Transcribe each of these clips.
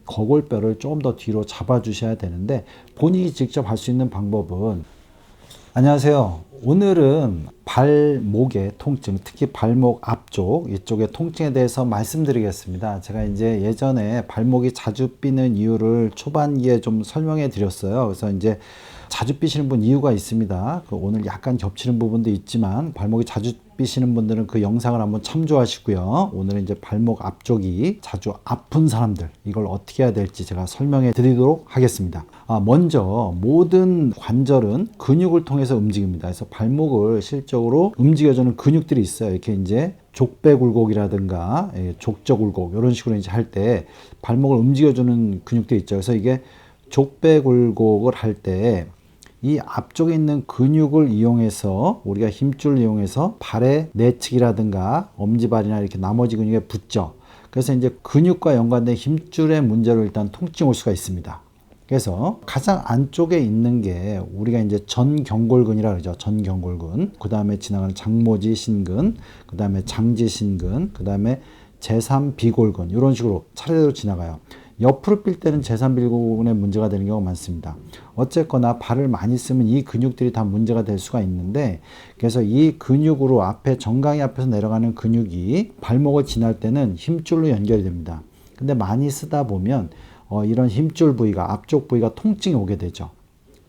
거골뼈를 조금 더 뒤로 잡아 주셔야 되는데, 본인이 직접 할 수 있는 방법은, 안녕하세요. 오늘은 발목의 통증, 특히 발목 앞쪽 이쪽의 통증에 대해서 말씀드리겠습니다. 제가 이제 예전에 발목이 자주 삐는 이유를 초반기에 좀 설명해 드렸어요. 그래서 이제 자주 삐시는 분 이유가 있습니다. 오늘 약간 겹치는 부분도 있지만 발목이 자주 삐시는 분들은 그 영상을 한번 참조하시고요. 오늘은 이제 발목 앞쪽이 자주 아픈 사람들, 이걸 어떻게 해야 될지 제가 설명해 드리도록 하겠습니다. 먼저 모든 관절은 근육을 통해서 움직입니다. 그래서 발목을 실적으로 움직여주는 근육들이 있어요. 이렇게 이제 족배굴곡이라든가 족저굴곡 이런 식으로 이제 할 때 발목을 움직여주는 근육들이 있죠. 그래서 이게 족배굴곡을 할 때 이 앞쪽에 있는 근육을 이용해서, 우리가 힘줄을 이용해서 발의 내측이라든가 엄지발이나 이렇게 나머지 근육에 붙죠. 그래서 이제 근육과 연관된 힘줄의 문제로 일단 통증이 올 수가 있습니다. 그래서 가장 안쪽에 있는 게 우리가 이제 전경골근이라 그러죠. 전경골근. 그 다음에 지나가는 장모지 신근, 그 다음에 장지 신근, 그 다음에 제3비골근, 이런 식으로 차례대로 지나가요. 옆으로 삘 때는 제3비골근에 문제가 되는 경우가 많습니다. 어쨌거나 발을 많이 쓰면 이 근육들이 다 문제가 될 수가 있는데, 그래서 이 근육으로 앞에 정강이 앞에서 내려가는 근육이 발목을 지날 때는 힘줄로 연결이 됩니다. 근데 많이 쓰다 보면 이런 힘줄 부위가, 앞쪽 부위가 통증이 오게 되죠.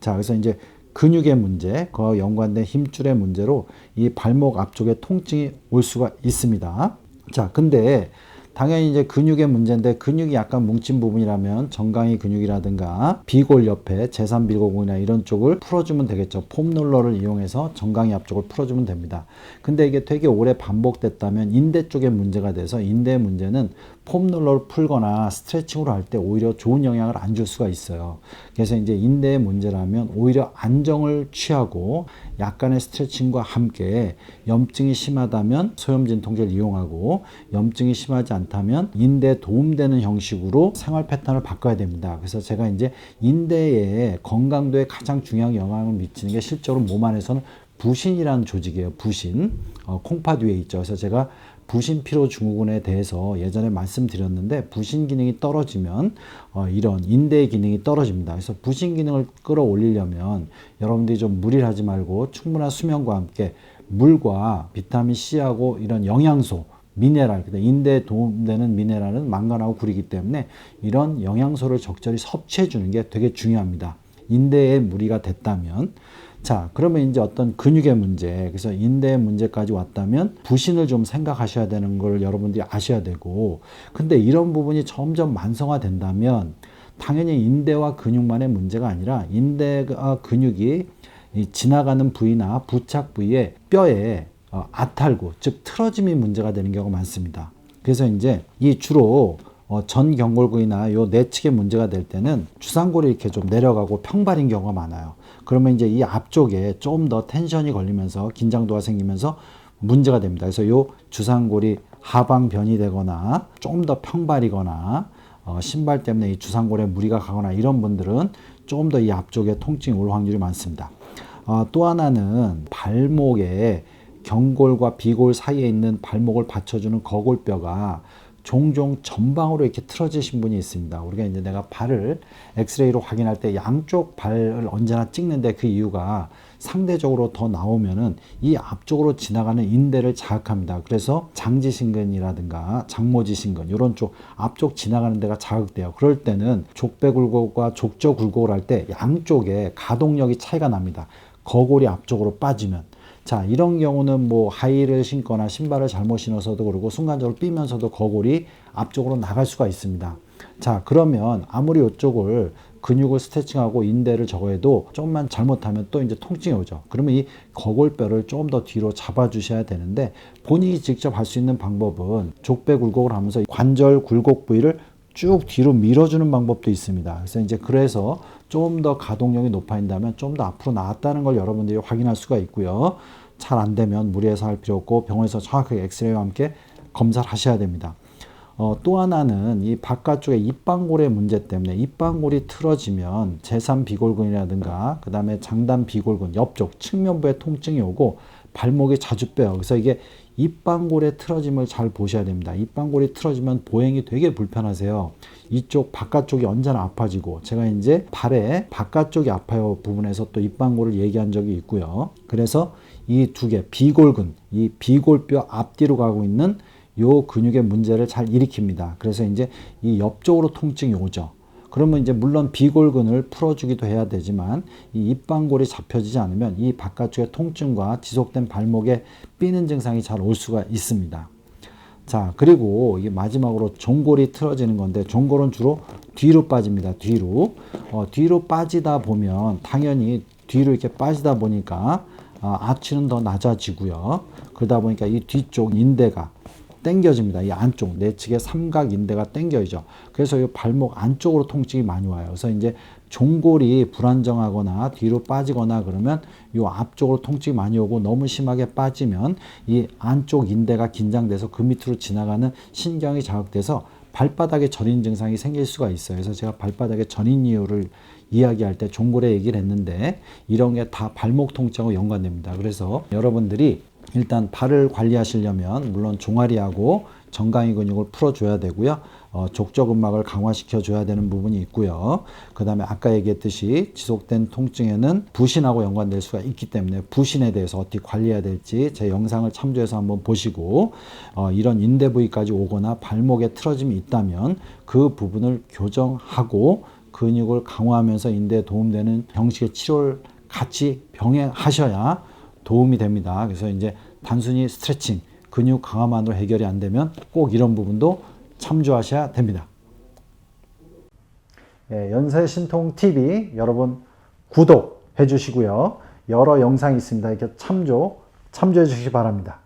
자, 그래서 이제 근육의 문제, 그 연관된 힘줄의 문제로 이 발목 앞쪽에 통증이 올 수가 있습니다. 자, 근데 당연히 이제 근육의 문제인데, 근육이 약간 뭉친 부분이라면 정강이 근육이라든가 비골 옆에 제3비골근이나 이런 쪽을 풀어주면 되겠죠. 폼롤러를 이용해서 정강이 앞쪽을 풀어주면 됩니다. 근데 이게 되게 오래 반복됐다면 인대 쪽에 문제가 돼서, 인대의 문제는 폼롤러를 풀거나 스트레칭으로 할 때 오히려 좋은 영향을 안 줄 수가 있어요. 그래서 이제 인대의 문제라면 오히려 안정을 취하고 약간의 스트레칭과 함께, 염증이 심하다면 소염진 통제를 이용하고, 염증이 심하지 않다면 인대에 도움되는 형식으로 생활 패턴을 바꿔야 됩니다. 그래서 제가 이제 인대의 건강도에 가장 중요한 영향을 미치는 게 실제로 몸 안에서는 부신이라는 조직이에요. 부신. 콩팥 위에 있죠. 그래서 제가 부신 피로 증후군에 대해서 예전에 말씀드렸는데, 부신 기능이 떨어지면 이런 인대의 기능이 떨어집니다. 그래서 부신 기능을 끌어올리려면 여러분들이 좀 무리를 하지 말고 충분한 수면과 함께 물과 비타민 C하고 이런 영양소, 미네랄, 인대에 도움되는 미네랄은 망간하고 구리이기 때문에 이런 영양소를 적절히 섭취해 주는 게 되게 중요합니다. 인대에 무리가 됐다면. 자, 그러면 이제 어떤 근육의 문제, 그래서 인대의 문제까지 왔다면 부신을 좀 생각하셔야 되는 걸 여러분들이 아셔야 되고, 근데 이런 부분이 점점 만성화 된다면 당연히 인대와 근육만의 문제가 아니라 인대와 근육이 지나가는 부위나 부착 부위에 뼈에 아탈구, 즉 틀어짐이 문제가 되는 경우가 많습니다. 그래서 이제 이 주로 전경골근이나 요 내측에 문제가 될 때는 주상골이 이렇게 좀 내려가고 평발인 경우가 많아요. 그러면 이제 이 앞쪽에 좀 더 텐션이 걸리면서 긴장도가 생기면서 문제가 됩니다. 그래서 요 주상골이 하방변이 되거나 좀 더 평발이거나 신발 때문에 이 주상골에 무리가 가거나 이런 분들은 좀 더 이 앞쪽에 통증이 올 확률이 많습니다. 또 하나는 발목에 경골과 비골 사이에 있는 발목을 받쳐주는 거골뼈가 종종 전방으로 이렇게 틀어지신 분이 있습니다. 우리가 이제 내가 발을 엑스레이로 확인할 때 양쪽 발을 언제나 찍는데, 그 이유가 상대적으로 더 나오면은 이 앞쪽으로 지나가는 인대를 자극합니다. 그래서 장지신근이라든가 장모지신근 이런 쪽 앞쪽 지나가는 데가 자극돼요. 그럴 때는 족배굴곡과 족저굴곡을 할 때 양쪽에 가동력이 차이가 납니다. 거골이 앞쪽으로 빠지면. 자, 이런 경우는 뭐 하이힐을 신거나 신발을 잘못 신어서도 그러고 순간적으로 삐면서도 거골이 앞쪽으로 나갈 수가 있습니다. 자, 그러면 아무리 이쪽을 근육을 스트레칭하고 인대를 저거 해도 조금만 잘못하면 또 이제 통증이 오죠. 그러면 이 거골뼈를 조금 더 뒤로 잡아 주셔야 되는데, 본인이 직접 할 수 있는 방법은 족배 굴곡을 하면서 관절 굴곡 부위를 쭉 뒤로 밀어주는 방법도 있습니다. 그래서 좀 더 가동력이 높아진다면 좀 더 앞으로 나왔다는 걸 여러분들이 확인할 수가 있고요. 잘 안 되면 무리해서 할 필요 없고 병원에서 정확하게 엑스레이와 함께 검사를 하셔야 됩니다. 또 하나는 이 바깥쪽에 입방골의 문제 때문에 입방골이 틀어지면 제3비골근이라든가 그 다음에 장단비골근 옆쪽 측면부에 통증이 오고 발목이 자주 빼요. 그래서 이게 입방골의 틀어짐을 잘 보셔야 됩니다. 입방골이 틀어지면 보행이 되게 불편하세요. 이쪽 바깥쪽이 언제나 아파지고, 제가 이제 발에 바깥쪽이 아파요 부분에서 또 입방골을 얘기한 적이 있고요. 그래서 이 두 개, 비골근, 이 비골뼈 앞뒤로 가고 있는 요 근육의 문제를 잘 일으킵니다. 그래서 이제 이 옆쪽으로 통증이 오죠. 그러면 이제 물론 비골근을 풀어주기도 해야 되지만 이 입방골이 잡혀지지 않으면 이 바깥쪽의 통증과 지속된 발목에 삐는 증상이 잘 올 수가 있습니다. 자, 그리고 이 마지막으로 종골이 틀어지는 건데, 종골은 주로 뒤로 빠집니다. 뒤로 빠지다 보면 당연히 뒤로 이렇게 빠지다 보니까 아치는 더 낮아지고요. 그러다 보니까 이 뒤쪽 인대가 당겨집니다. 이 안쪽 내측의 삼각 인대가 당겨지죠. 그래서 이 발목 안쪽으로 통증이 많이 와요. 그래서 이제 종골이 불안정하거나 뒤로 빠지거나 그러면 이 앞쪽으로 통증이 많이 오고, 너무 심하게 빠지면 이 안쪽 인대가 긴장돼서 그 밑으로 지나가는 신경이 자극돼서 발바닥에 저린 증상이 생길 수가 있어요. 그래서 제가 발바닥에 저린 이유를 이야기할 때 종골의 얘기를 했는데, 이런 게 다 발목 통증하고 연관됩니다. 그래서 여러분들이 일단 발을 관리하시려면 물론 종아리하고 정강이 근육을 풀어줘야 되고요. 족저근막을 강화시켜 줘야 되는 부분이 있고요. 그 다음에 아까 얘기했듯이 지속된 통증에는 부신하고 연관될 수가 있기 때문에 부신에 대해서 어떻게 관리해야 될지 제 영상을 참조해서 한번 보시고, 이런 인대 부위까지 오거나 발목에 틀어짐이 있다면 그 부분을 교정하고 근육을 강화하면서 인대에 도움되는 형식의 치료를 같이 병행하셔야 도움이 됩니다. 그래서 이제 단순히 스트레칭, 근육 강화만으로 해결이 안 되면 꼭 이런 부분도 참조하셔야 됩니다. 연세신통TV 여러분 구독해 주시고요. 여러 영상이 있습니다. 이렇게 참조해 주시기 바랍니다.